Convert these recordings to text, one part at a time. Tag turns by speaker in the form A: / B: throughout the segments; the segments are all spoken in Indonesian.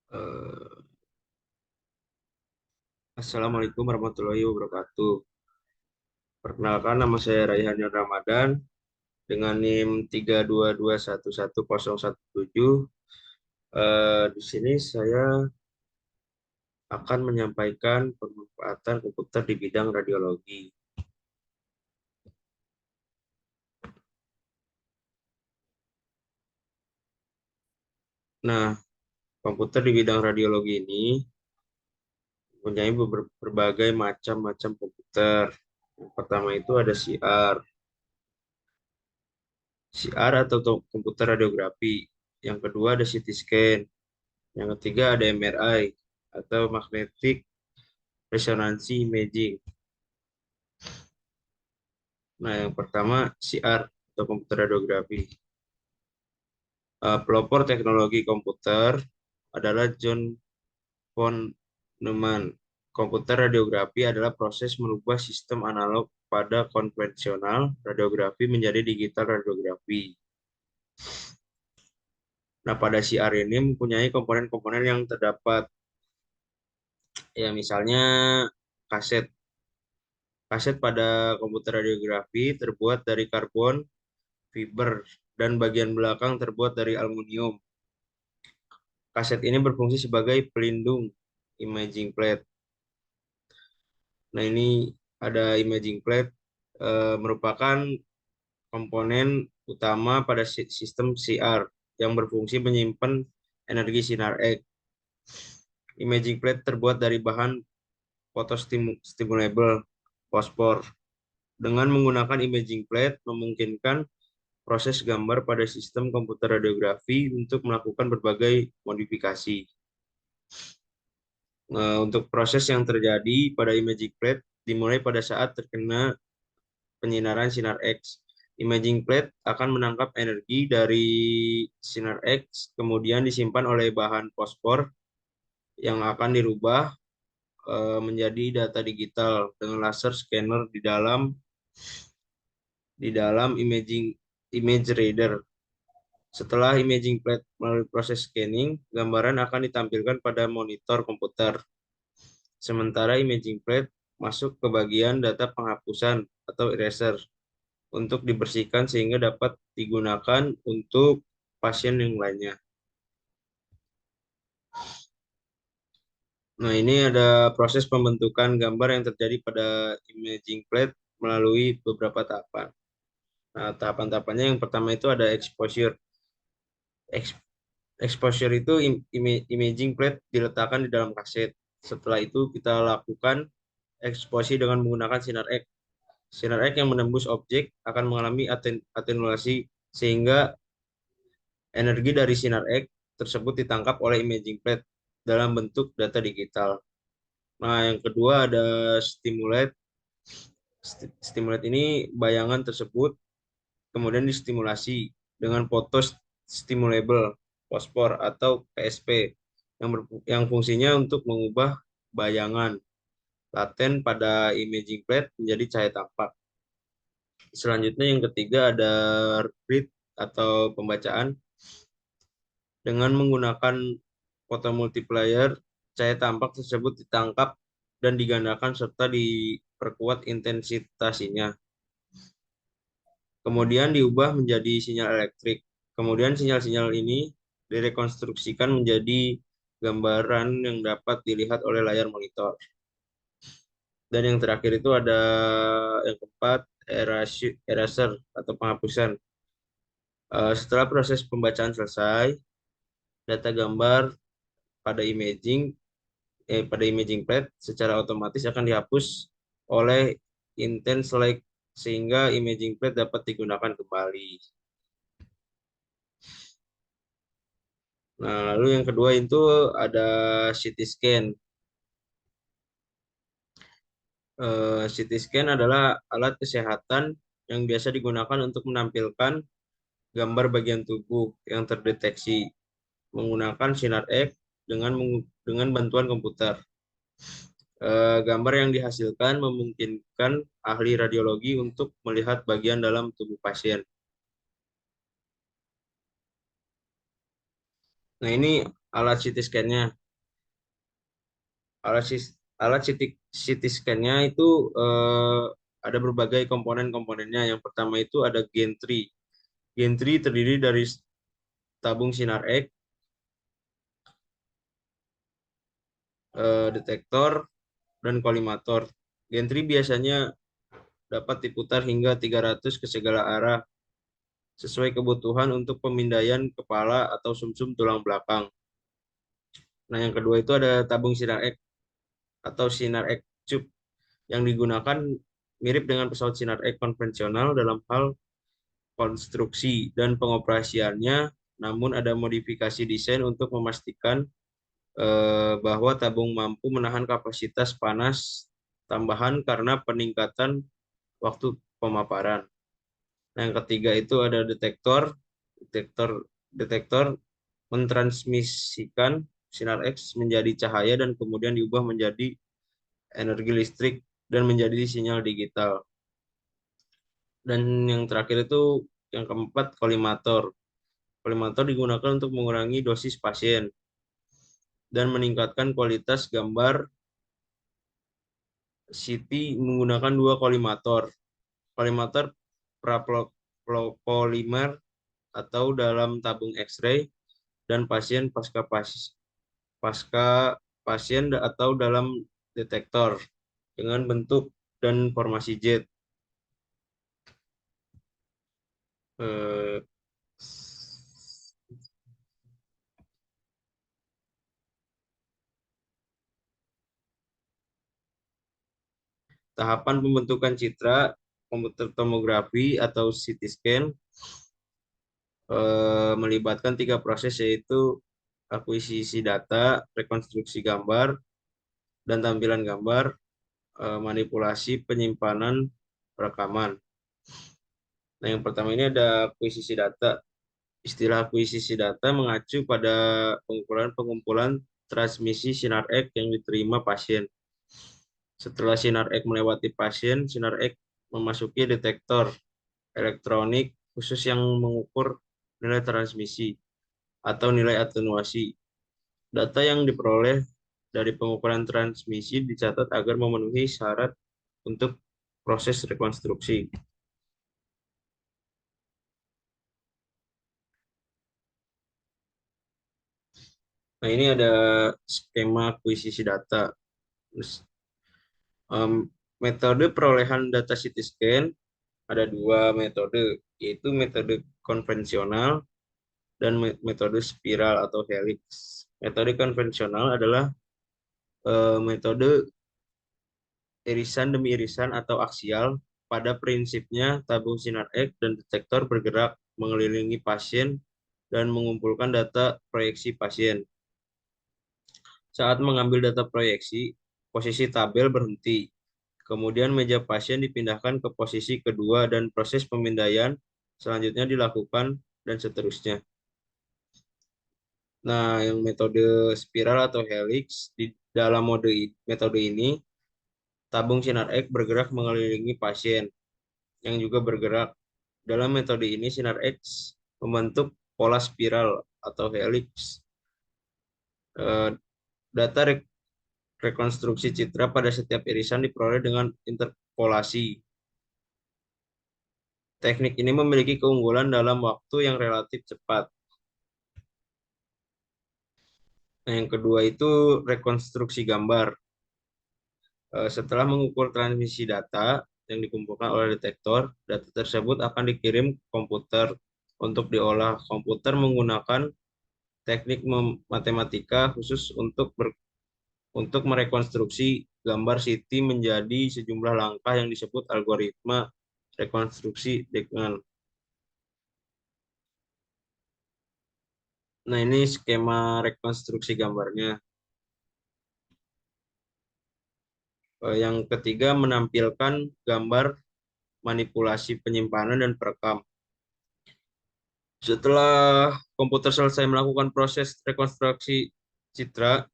A: Eh, Assalamualaikum warahmatullahi wabarakatuh. Perkenalkan, nama saya Raihan Yan Ramadan dengan NIM 3221117. Di sini saya akan menyampaikan pemanfaatan komputer di bidang radiologi. Nah, komputer di bidang radiologi ini mempunyai berbagai macam komputer. Yang pertama itu ada CR. CR atau komputer radiografi. Yang kedua ada CT scan. Yang ketiga ada MRI atau magnetic resonansi imaging. Nah, yang pertama CR atau komputer radiografi. Pelopor teknologi komputer adalah John von Neumann. Komputer radiografi adalah proses merubah sistem analog pada konvensional radiografi menjadi digital radiografi. Nah, pada CR ini mempunyai komponen-komponen yang terdapat, ya misalnya kaset. Kaset pada komputer radiografi terbuat dari karbon fiber dan bagian belakang terbuat dari aluminium. Kaset ini berfungsi sebagai pelindung imaging plate. Nah, ini ada imaging plate, merupakan komponen utama pada sistem CR yang berfungsi menyimpan energi sinar X. Imaging plate terbuat dari bahan photostimulable fosfor. Dengan menggunakan imaging plate memungkinkan proses gambar pada sistem komputer radiografi untuk melakukan berbagai modifikasi. Untuk proses yang terjadi pada imaging plate dimulai pada saat terkena penyinaran sinar X. Imaging plate akan menangkap energi dari sinar X, kemudian disimpan oleh bahan fosfor yang akan dirubah menjadi data digital dengan laser scanner di dalam image reader. Setelah imaging plate melalui proses scanning, gambaran akan ditampilkan pada monitor komputer. Sementara imaging plate masuk ke bagian data penghapusan atau eraser untuk dibersihkan sehingga dapat digunakan untuk pasien yang lainnya. Nah, ini ada proses pembentukan gambar yang terjadi pada imaging plate melalui beberapa tahapan. Nah, tahapan-tahapannya yang pertama itu ada exposure. Exposure itu imaging plate diletakkan di dalam kaset. Setelah itu kita lakukan eksposi dengan menggunakan sinar X. Sinar X yang menembus objek akan mengalami atenuasi sehingga energi dari sinar X tersebut ditangkap oleh imaging plate dalam bentuk data digital. Nah, yang kedua ada stimulate. Stimulate ini bayangan tersebut kemudian distimulasi dengan photostimulable fosfor atau PSP yang fungsinya untuk mengubah bayangan laten pada imaging plate menjadi cahaya tampak. Selanjutnya yang ketiga ada read atau pembacaan. Dengan menggunakan photomultiplier, cahaya tampak tersebut ditangkap dan digandakan serta diperkuat intensitasnya. Kemudian diubah menjadi sinyal elektrik. Kemudian sinyal-sinyal ini direkonstruksikan menjadi gambaran yang dapat dilihat oleh layar monitor. Dan yang terakhir itu ada yang keempat, eraser atau penghapusan. Setelah proses pembacaan selesai, data gambar pada imaging plate secara otomatis akan dihapus oleh intense light sehingga imaging plate dapat digunakan kembali. Nah, lalu yang kedua itu ada CT scan. CT scan adalah alat kesehatan yang biasa digunakan untuk menampilkan gambar bagian tubuh yang terdeteksi menggunakan sinar X dengan bantuan komputer. Gambar yang dihasilkan memungkinkan ahli radiologi untuk melihat bagian dalam tubuh pasien. Nah, ini alat CT scan-nya. Alat alat CT scan-nya itu ada berbagai komponen-komponennya. Yang pertama itu ada gantry. Gantry terdiri dari tabung sinar X, detektor, dan kolimator. Gantry biasanya dapat diputar hingga 300 ke segala arah sesuai kebutuhan untuk pemindaian kepala atau sumsum tulang belakang. Nah, yang kedua itu ada tabung sinar X atau sinar X tube yang digunakan mirip dengan pesawat sinar X konvensional dalam hal konstruksi dan pengoperasiannya, namun ada modifikasi desain untuk memastikan bahwa tabung mampu menahan kapasitas panas tambahan karena peningkatan waktu pemaparan. Nah, yang ketiga itu ada detektor. Detektor mentransmisikan sinar X menjadi cahaya dan kemudian diubah menjadi energi listrik dan menjadi sinyal digital. Dan yang terakhir itu yang keempat kolimator. Kolimator digunakan untuk mengurangi dosis pasien dan meningkatkan kualitas gambar CT menggunakan dua kolimator. Kolimator prapolimer atau dalam tabung X-ray dan pasca pasien atau dalam detektor dengan bentuk dan formasi jet. Eh, Tahapan pembentukan citra komputer tomografi atau CT scan melibatkan tiga proses yaitu akuisisi data, rekonstruksi gambar, dan tampilan gambar, manipulasi penyimpanan rekaman. Nah, yang pertama ini ada akuisisi data. Istilah akuisisi data mengacu pada pengumpulan transmisi sinar X yang diterima pasien. Setelah sinar X melewati pasien, sinar X memasuki detektor elektronik khusus yang mengukur nilai transmisi atau nilai atenuasi. Data yang diperoleh dari pengukuran transmisi dicatat agar memenuhi syarat untuk proses rekonstruksi. Nah, ini ada skema akuisisi data. Metode perolehan data CT scan ada dua metode, yaitu metode konvensional dan metode spiral atau helix. Metode konvensional adalah metode irisan demi irisan atau aksial. Pada prinsipnya, tabung sinar X dan detektor bergerak mengelilingi pasien dan mengumpulkan data proyeksi pasien. Saat mengambil data proyeksi, posisi tabel berhenti. Kemudian meja pasien dipindahkan ke posisi kedua dan proses pemindaian selanjutnya dilakukan dan seterusnya. Nah, yang metode spiral atau helix di dalam metode ini tabung sinar X bergerak mengelilingi pasien yang juga bergerak. Dalam metode ini sinar X membentuk pola spiral atau helix. Data rekonstruksi citra pada setiap irisan diperoleh dengan interpolasi. Teknik ini memiliki keunggulan dalam waktu yang relatif cepat. Nah, yang kedua itu rekonstruksi gambar. Setelah mengukur transmisi data yang dikumpulkan oleh detektor, data tersebut akan dikirim ke komputer untuk diolah. Komputer menggunakan teknik matematika khusus untuk merekonstruksi gambar CT menjadi sejumlah langkah yang disebut algoritma rekonstruksi dengan. Nah, ini skema rekonstruksi gambarnya. Yang ketiga, menampilkan gambar manipulasi penyimpanan dan perekam. Setelah komputer selesai melakukan proses rekonstruksi citra,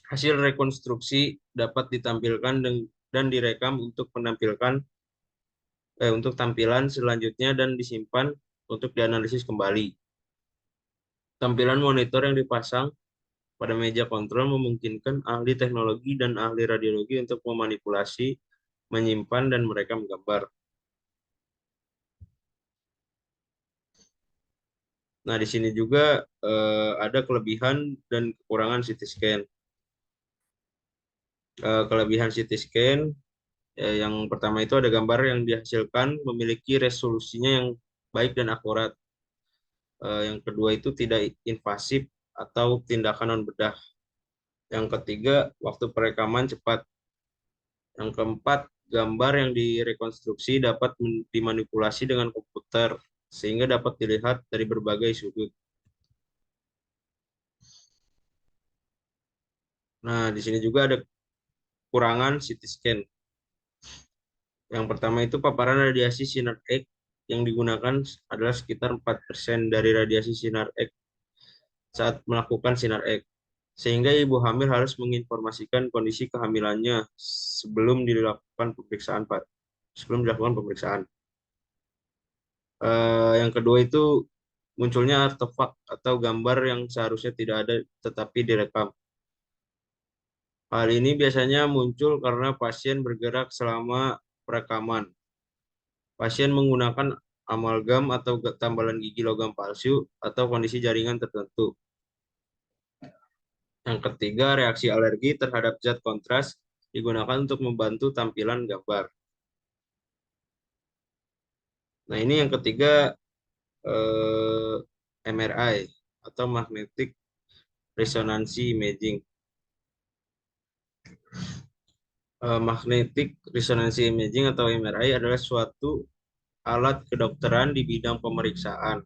A: hasil rekonstruksi dapat ditampilkan dan direkam untuk tampilan selanjutnya dan disimpan untuk dianalisis kembali. Tampilan monitor yang dipasang pada meja kontrol memungkinkan ahli teknologi dan ahli radiologi untuk memanipulasi, menyimpan, dan merekam gambar. Nah, di sini juga ada kelebihan dan kekurangan CT scan. Kelebihan CT scan yang pertama itu ada gambar yang dihasilkan memiliki resolusinya yang baik dan akurat. Yang kedua itu tidak invasif atau tindakan non bedah. Yang ketiga, waktu perekaman cepat. Yang keempat, gambar yang direkonstruksi dapat dimanipulasi dengan komputer sehingga dapat dilihat dari berbagai sudut. Nah, di sini juga ada kurangan CT scan. Yang pertama itu paparan radiasi sinar X yang digunakan adalah sekitar 4% dari radiasi sinar X saat melakukan sinar X. Sehingga ibu hamil harus menginformasikan kondisi kehamilannya sebelum dilakukan pemeriksaan, Pak. Sebelum dilakukan pemeriksaan. Yang kedua itu munculnya artefak atau gambar yang seharusnya tidak ada tetapi direkam. Hal ini biasanya muncul karena pasien bergerak selama perekaman. Pasien menggunakan amalgam atau tambalan gigi logam palsu atau kondisi jaringan tertentu. Yang ketiga, reaksi alergi terhadap zat kontras digunakan untuk membantu tampilan gambar. Nah, ini yang ketiga MRI atau magnetic resonance imaging. Magnetic resonance imaging atau MRI adalah suatu alat kedokteran di bidang pemeriksaan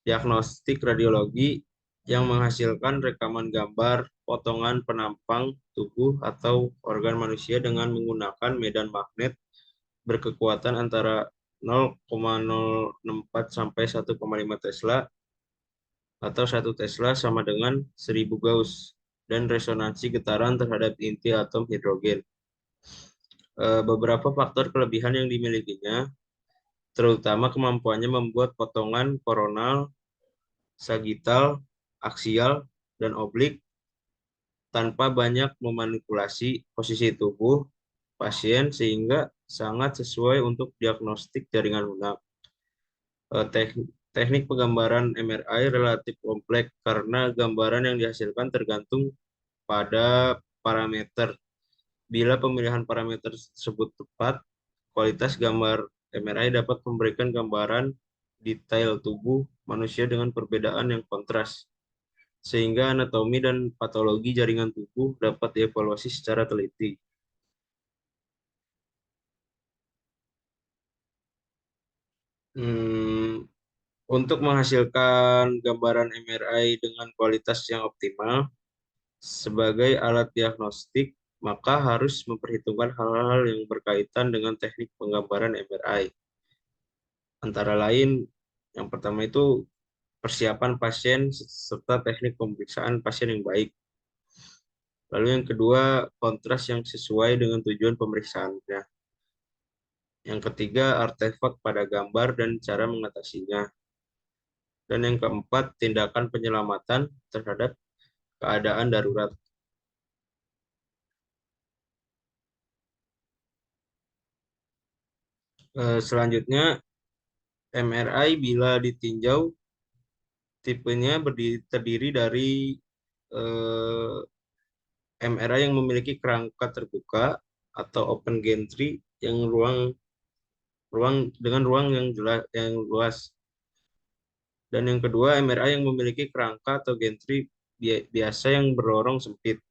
A: diagnostik radiologi yang menghasilkan rekaman gambar potongan penampang tubuh atau organ manusia dengan menggunakan medan magnet berkekuatan antara 0,064 sampai 1,5 Tesla atau 1 Tesla sama dengan 1000 Gauss dan resonansi getaran terhadap inti atom hidrogen. Beberapa faktor kelebihan yang dimilikinya, terutama kemampuannya membuat potongan koronal, sagital, aksial, dan oblik tanpa banyak memanipulasi posisi tubuh pasien sehingga sangat sesuai untuk diagnostik jaringan lunak. Teknik penggambaran MRI relatif kompleks karena gambaran yang dihasilkan tergantung pada parameter. Bila pemilihan parameter tersebut tepat, kualitas gambar MRI dapat memberikan gambaran detail tubuh manusia dengan perbedaan yang kontras, sehingga anatomi dan patologi jaringan tubuh dapat dievaluasi secara teliti. Hmm, untuk menghasilkan gambaran MRI dengan kualitas yang optimal sebagai alat diagnostik, maka harus memperhitungkan hal-hal yang berkaitan dengan teknik penggambaran MRI. Antara lain, yang pertama itu persiapan pasien serta teknik pemeriksaan pasien yang baik. Lalu yang kedua, kontras yang sesuai dengan tujuan pemeriksaannya. Yang ketiga, artefak pada gambar dan cara mengatasinya. Dan yang keempat, tindakan penyelamatan terhadap keadaan darurat. Selanjutnya, MRI bila ditinjau tipenya terdiri dari MRI yang memiliki kerangka terbuka atau open gantry yang ruang dengan ruang yang jelas yang luas. Dan yang kedua, MRI yang memiliki kerangka atau gantry biasa yang berlorong sempit.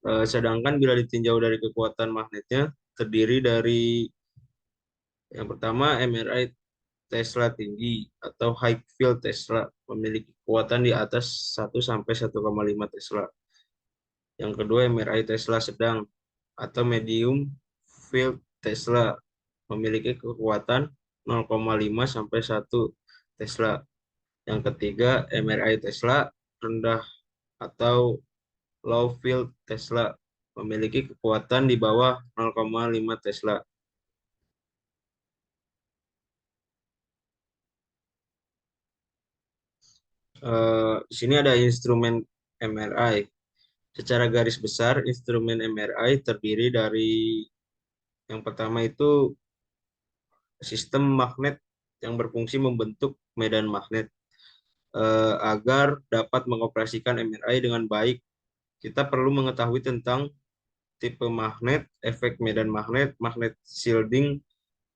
A: Sedangkan bila ditinjau dari kekuatan magnetnya terdiri dari yang pertama MRI Tesla tinggi atau high field Tesla memiliki kekuatan di atas 1 sampai 1,5 Tesla. Yang kedua MRI Tesla sedang atau medium field Tesla memiliki kekuatan 0,5 sampai 1 Tesla. Yang ketiga MRI Tesla rendah atau low field Tesla memiliki kekuatan di bawah 0,5 Tesla. Di sini ada instrumen MRI. Secara garis besar, instrumen MRI terdiri dari yang pertama itu sistem magnet yang berfungsi membentuk medan magnet. Agar dapat mengoperasikan MRI dengan baik, kita perlu mengetahui tentang tipe magnet, efek medan magnet, magnet shielding,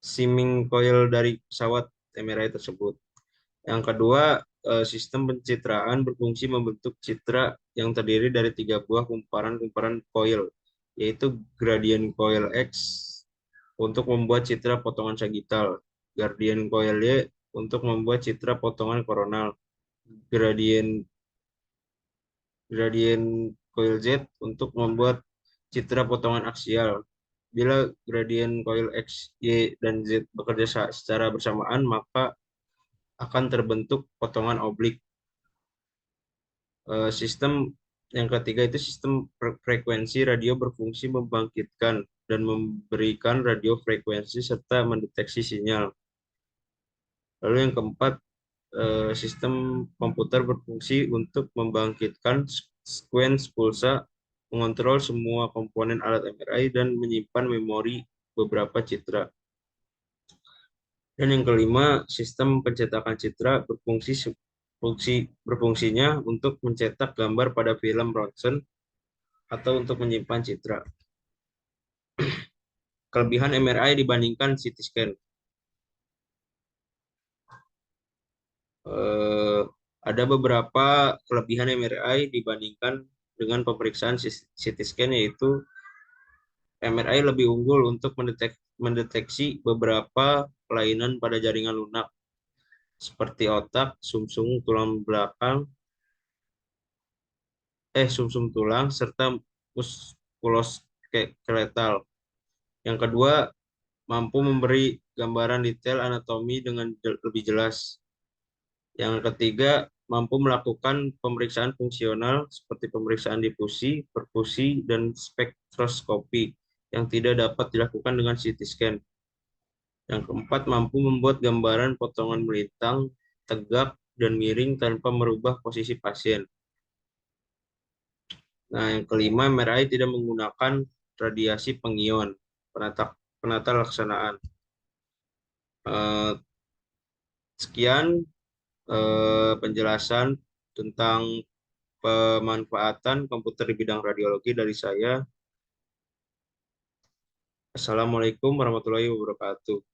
A: seaming coil dari pesawat MRI tersebut. Yang kedua, sistem pencitraan berfungsi membentuk citra yang terdiri dari 3 buah kumparan-kumparan coil, yaitu gradient coil X untuk membuat citra potongan sagital, gradient coil Y untuk membuat citra potongan koronal, gradient gradient coil Z untuk membuat citra potongan aksial. Bila gradient coil X, Y, dan Z bekerja secara bersamaan, maka akan terbentuk potongan oblik. Sistem yang ketiga itu sistem frekuensi radio berfungsi membangkitkan dan memberikan radio frekuensi serta mendeteksi sinyal. Lalu yang keempat, sistem komputer berfungsi untuk membangkitkan sequence pulsa, mengontrol semua komponen alat MRI, dan menyimpan memori beberapa citra. Dan yang kelima, sistem pencetakan citra berfungsinya untuk mencetak gambar pada film ronsen atau untuk menyimpan citra. Kelebihan MRI dibandingkan CT scan. Eh, ada beberapa kelebihan MRI dibandingkan dengan pemeriksaan CT scan, yaitu MRI lebih unggul untuk mendeteksi beberapa kelainan pada jaringan lunak seperti otak, sumsum tulang belakang, sumsum tulang, serta muskuloskeletal. Yang kedua, mampu memberi gambaran detail anatomi dengan lebih jelas. Yang ketiga, mampu melakukan pemeriksaan fungsional seperti pemeriksaan difusi, perfusi, dan spektroskopi yang tidak dapat dilakukan dengan CT scan. Yang keempat, mampu membuat gambaran potongan melintang, tegak, dan miring tanpa merubah posisi pasien. Nah, yang kelima, MRI tidak menggunakan radiasi pengion, penata laksanaan. Sekian penjelasan tentang pemanfaatan komputer di bidang radiologi dari saya. Assalamualaikum warahmatullahi wabarakatuh.